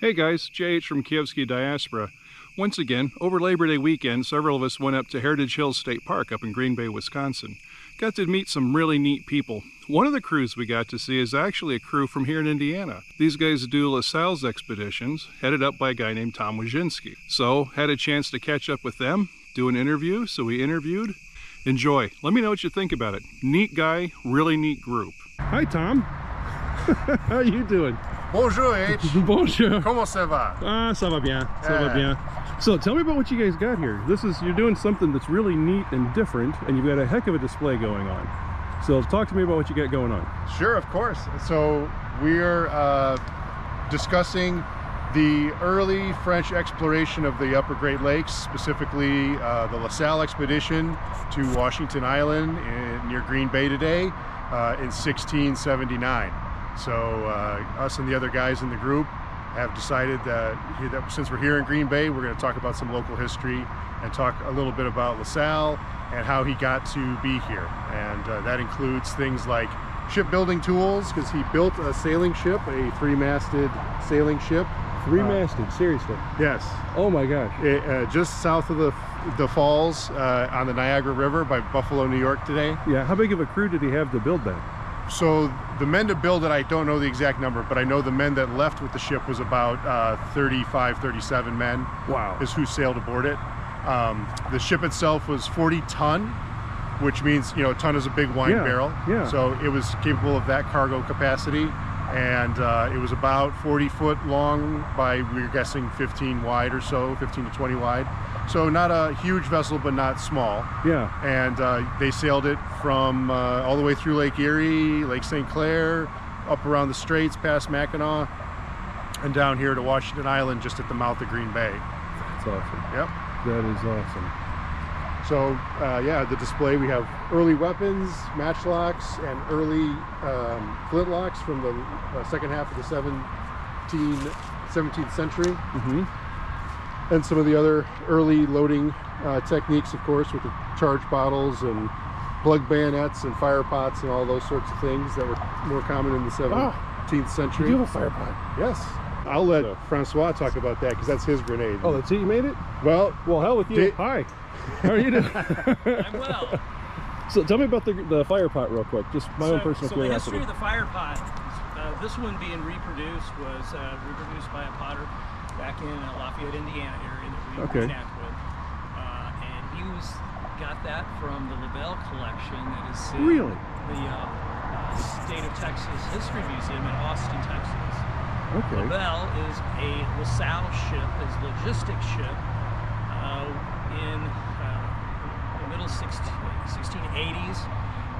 Hey guys, JH from Kievsky Diaspora. Once again, over Labor Day weekend, several of us went up to Heritage Hills State Park up in Green Bay, Wisconsin. Got to meet some really neat people. One of the crews we got to see is actually a crew from here in Indiana. These guys do Lasalle's expeditions, headed up by a guy named Tom Wojcinski. So, had a chance to catch up with them, do an interview, so we interviewed. Enjoy. Let me know what you think about it. Neat guy, really neat group. Hi Tom. How are you doing? Bonjour, H. Bonjour. Comment ça va? Ah, ça va bien. Ça va bien. So tell me about what you guys got here. You're doing something that's really neat and different, and you've got a heck of a display going on. So talk to me about what you got going on. Sure, of course. So we're discussing the early French exploration of the Upper Great Lakes, specifically the Lasalle expedition to Washington Island near Green Bay today in 1679. So us and the other guys in the group have decided that since we're here in Green Bay, we're going to talk about some local history and talk a little bit about Lasalle and how he got to be here. And that includes things like shipbuilding tools, because he built a sailing ship, a three-masted sailing ship. Three-masted, seriously? Yes. Oh my gosh. Just south of the falls on the Niagara River by Buffalo, New York today. Yeah, how big of a crew did he have to build that? So the men to build it, I don't know the exact number, but I know the men that left with the ship was about 35, 37 men. Wow. Is who sailed aboard it. The ship itself was 40 ton, which means, you know, a ton is a big wine barrel. Yeah. So it was capable of that cargo capacity. And it was about 40 foot long by, we're guessing 15 wide or so, 15 to 20 wide. So not a huge vessel, but not small. Yeah. And they sailed it from all the way through Lake Erie, Lake St. Clair, up around the Straits, past Mackinac, and down here to Washington Island, just at the mouth of Green Bay. That's awesome. Yep. That is awesome. So yeah, the display, we have early weapons, matchlocks, and early flintlocks from the second half of the 17th century. Mm-hmm. And some of the other early loading techniques, of course, with the charge bottles and plug bayonets and fire pots and all those sorts of things that were more common in the 17th century. You do have a fire pot? Yes. I'll let Francois talk about that, because that's his grenade. Oh, that's it? You made it? Well, hell with you. Hi. How are you doing? I'm well. So tell me about the fire pot real quick, just my own personal curiosity. So the history of the fire pot, this one being reproduced was reproduced by a potter back in Lafayette, Indiana area that we connect with. And he got that from the LaBelle collection that is in the State of Texas History Museum in Austin, Texas. Okay. LaBelle is a LaSalle ship, is a logistics ship in the middle 1680s.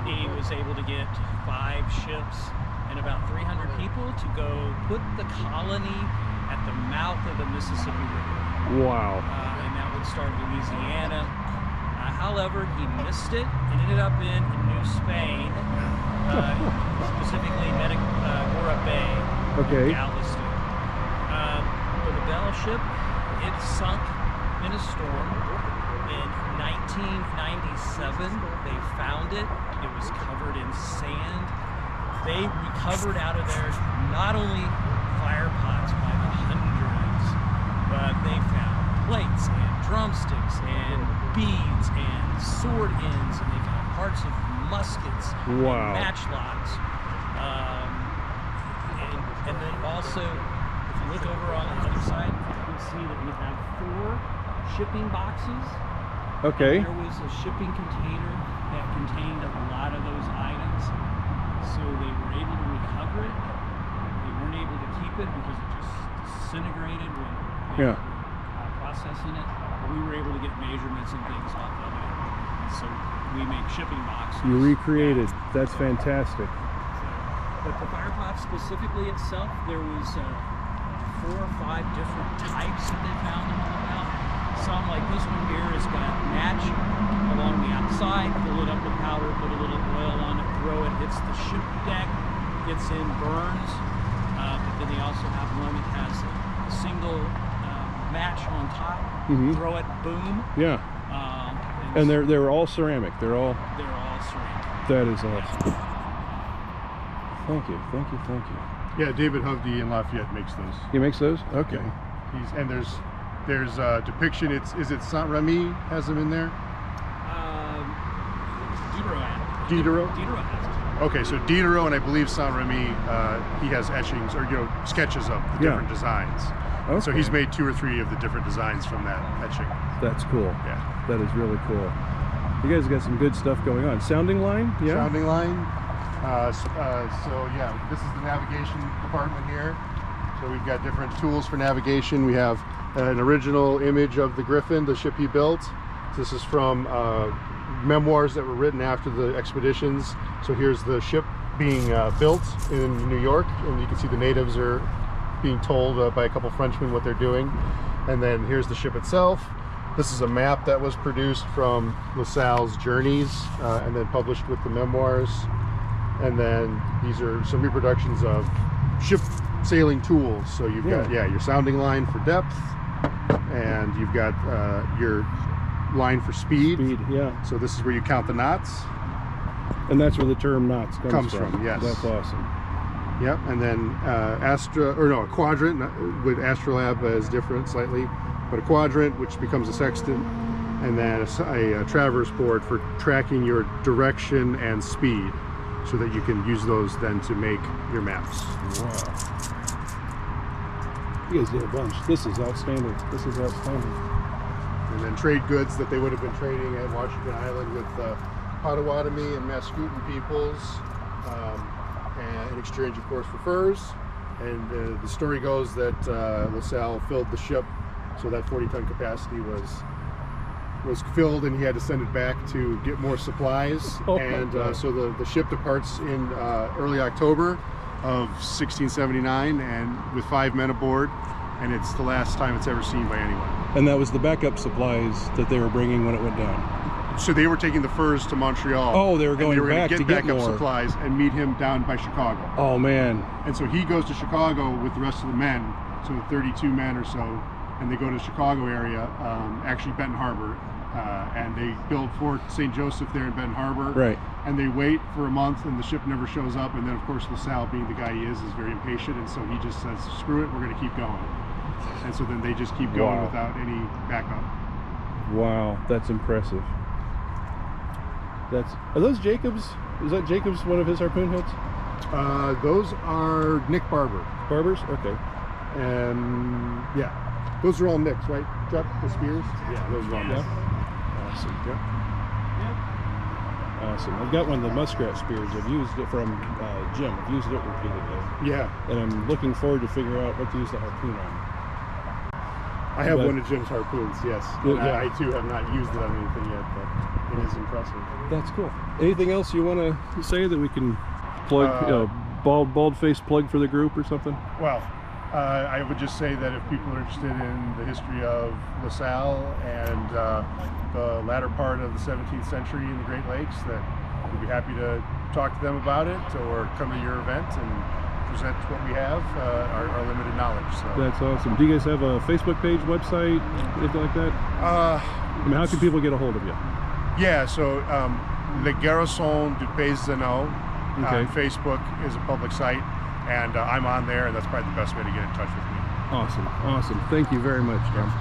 He was able to get 5 ships and about 300 people to go put the colony at the mouth of the Mississippi River. Wow. And that would start Louisiana. However, he missed it and ended up in New Spain, specifically Medagora Bay, Galveston. The LaBelle ship, it sunk in a storm. In 1997, they found it. It was covered in sand. They recovered out of there not only fire pots by the hundreds, but they found plates and drumsticks and beads and sword ends, and they found parts of muskets and matchlocks. And then also, if you look over on the other side, you can see that we have 4 shipping boxes. Okay. There was a shipping container that contained a lot of those items, so they were able to recover it. They weren't able to keep it because it just disintegrated when they were processing it. But we were able to get measurements and things off of it, so we make shipping boxes. You recreated. That's fantastic. But the fire pot specifically itself, there was 4 or 5 different types that they found in the LaBelle. Some, like this one here, has got match along the outside, fill it up with powder, put a little oil on it, throw it, hits the ship deck, gets in, burns. But then they also have one that has a single match on top, throw it, boom. Yeah. And they're all ceramic. They're all ceramic. That is awesome. Thank you. Yeah, David Hovde in Lafayette makes those. He makes those? Okay. And there's a depiction. Is it Saint Remy has them in there? Diderot. Diderot has it. Okay, so Diderot and I believe Saint Remy, he has etchings or sketches of the different designs. Okay. So he's made 2 or 3 of the different designs from that etching. That's cool. Yeah. That is really cool. You guys got some good stuff going on. Sounding line? Yeah. Sounding line. So yeah, this is the navigation department here. So we've got different tools for navigation. We have an original image of the Griffon, the ship he built. This is from memoirs that were written after the expeditions. So here's the ship being built in New York, and you can see the natives are being told by a couple Frenchmen what they're doing. And then here's the ship itself. This is a map that was produced from Lasalle's journeys and then published with the memoirs. And then these are some reproductions of ship sailing tools. So you've got your sounding line for depth, and you've got your line for speed. So this is where you count the knots. And that's where the term knots comes from. Yes. That's awesome. Yep, and then a quadrant with astrolabe is different slightly, but a quadrant which becomes a sextant, and then a traverse board for tracking your direction and speed, so that you can use those then to make your maps. Wow. You guys did a bunch. This is outstanding. This is outstanding. And then trade goods that they would have been trading at Washington Island with Potawatomi and Mascoutin peoples. And in exchange, of course, for furs. And the story goes that Lasalle filled the ship, so that 40-ton capacity was filled, and he had to send it back to get more supplies. So the ship departs in early October of 1679, and with 5 men aboard, and it's the last time it's ever seen by anyone. And that was the backup supplies that they were bringing when it went down. So they were taking the furs to Montreal. Oh, they were going back to get backup more supplies and meet him down by Chicago. Oh man! And so he goes to Chicago with the rest of the men, so 32 men or so, and they go to the Chicago area, actually Benton Harbor, and they build Fort St. Joseph there in Benton Harbor. Right. And they wait for a month, and the ship never shows up. And then, of course, Lasalle, being the guy he is very impatient, and so he just says, "Screw it, we're going to keep going." And so then they just keep going without any backup. Wow, that's impressive. Are those Jacobs? Is that Jacobs, one of his harpoon heads? Those are Nick Barber. Barbers? Okay. And yeah, those are all Nick's, right? Chuck, the spears? Yeah, those are all Nick's. Awesome. Yep. Awesome. I've got one of the muskrat spears. I've used it from Jim. I've used it repeatedly. Yeah. And I'm looking forward to figure out what to use the harpoon on. I have one of Jim's harpoons, yes. I too have not used it on anything yet, but it is impressive. That's cool. Anything else you want to say that we can plug, bald-faced plug for the group or something? Well, I would just say that if people are interested in the history of Lasalle and the latter part of the 17th century in the Great Lakes, that we'd be happy to talk to them about it or come to your event and present what we have, our limited knowledge. So. That's awesome. Do you guys have a Facebook page, website, anything like that? How can people get a hold of you? Yeah, so Le Garrison du Pays Zeno on Facebook is a public site, and I'm on there, and that's probably the best way to get in touch with me. Awesome, awesome. Thank you very much, Tom.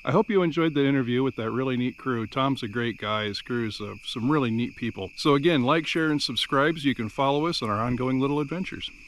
I hope you enjoyed that interview with that really neat crew. Tom's a great guy. His crew's some really neat people. So again, like, share, and subscribe so you can follow us on our ongoing little adventures.